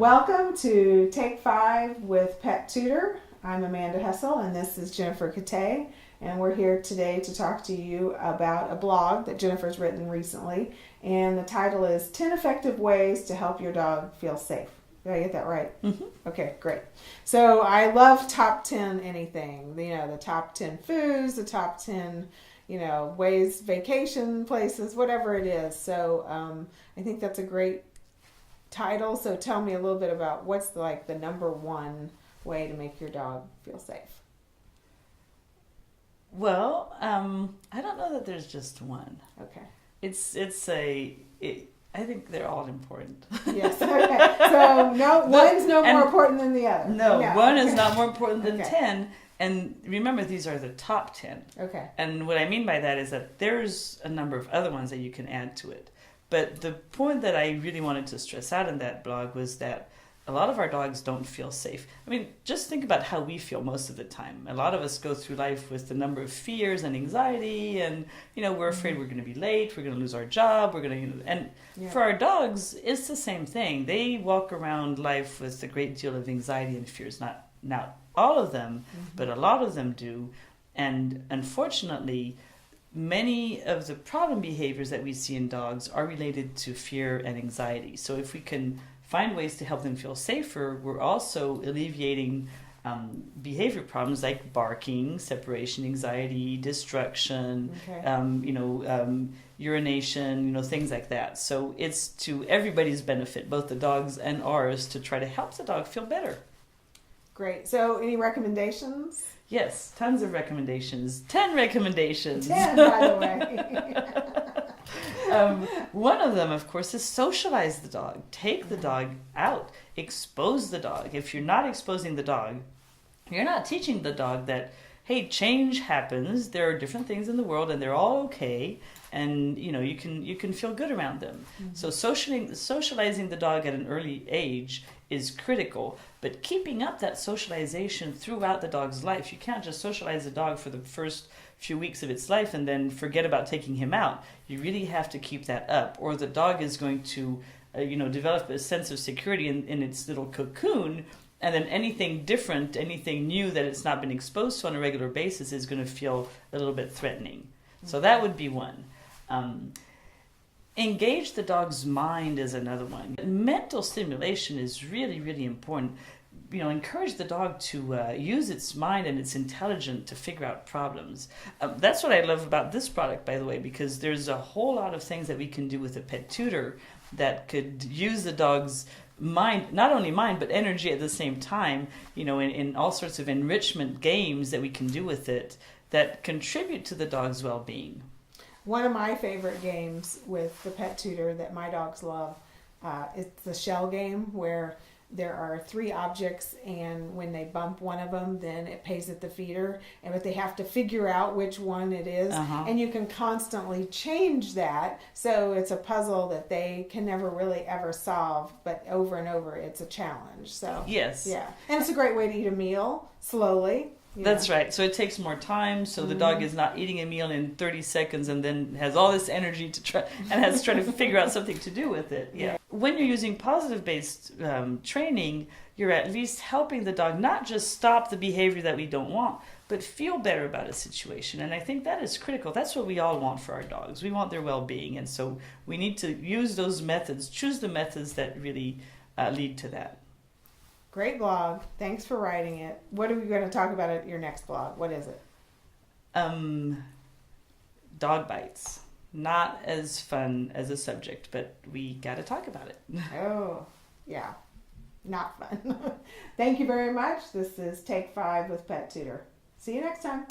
Welcome to Take 5 with Pet Tutor. I'm Amanda Hessel and this is Jennifer Kate, and we're here today to talk to you about a blog that Jennifer's written recently, and the title is 10 Effective Ways to Help Your Dog Feel Safe. Did I get that right? Mm-hmm. Okay, great. So I love top 10 anything, the top 10 foods, the top 10 ways, vacation places, whatever it is. So I think that's a great title. So tell me a little bit about what's the number one way to make your dog feel safe. Well, I don't know that there's just one. Okay. I think they're all important. Yes. Okay. So one's more important than the other. No, one is not more important than 10. And remember, these are the top 10. Okay. And what I mean by that is that there's a number of other ones that you can add to it. But the point that I really wanted to stress out in that blog was that a lot of our dogs don't feel safe. I mean, just think about how we feel most of the time. A lot of us go through life with a number of fears and anxiety, and we're afraid we're going to be late, we're going to lose our job, for our dogs, it's the same thing. They walk around life with a great deal of anxiety and fears. Not all of them, but a lot of them do. And unfortunately, many of the problem behaviors that we see in dogs are related to fear and anxiety. So if we can find ways to help them feel safer, we're also alleviating behavior problems like barking, separation anxiety, destruction, urination, things like that. So it's to everybody's benefit, both the dog's and ours, to try to help the dog feel better. Great. So any recommendations? Yes, tons of recommendations. 10 recommendations. 10, by the way. One of them, of course, is socialize the dog. Take the dog out. Expose the dog. If you're not exposing the dog, you're not teaching the dog that, hey, change happens. There are different things in the world, and they're all okay. And you can feel good around them. Mm-hmm. So socializing the dog at an early age is critical. But keeping up that socialization throughout the dog's life. You can't just socialize the dog for the first few weeks of its life and then forget about taking him out. You really have to keep that up, or the dog is going to develop a sense of security in its little cocoon, and then anything different, anything new that it's not been exposed to on a regular basis is going to feel a little bit threatening. So that would be one. Engage the dog's mind is another one. Mental stimulation is really, really important. Encourage the dog to use its mind and its intelligence to figure out problems. That's what I love about this product, by the way, because there's a whole lot of things that we can do with a pet tutor that could use the dog's mind, not only mind, but energy at the same time, in all sorts of enrichment games that we can do with it that contribute to the dog's well-being. One of my favorite games with the pet tutor that my dogs love is the shell game, where there are 3 objects, and when they bump one of them, then it pays at the feeder, but they have to figure out which one it is. And you can constantly change that, so it's a puzzle that they can never really ever solve, but over and over it's a challenge. So yes, and it's a great way to eat a meal slowly. That's right. So it takes more time. So the dog is not eating a meal in 30 seconds and then has all this energy to try to figure out something to do with it. Yeah. When you're using positive-based training, you're at least helping the dog not just stop the behavior that we don't want, but feel better about a situation. And I think that is critical. That's what we all want for our dogs. We want their well-being. And so we need to use those methods, choose the methods that really lead to that. Great blog. Thanks for writing it. What are we going to talk about at your next blog? What is it? Dog bites. Not as fun as a subject, but we got to talk about it. Oh, yeah. Not fun. Thank you very much. This is Take 5 with Pet Tutor. See you next time.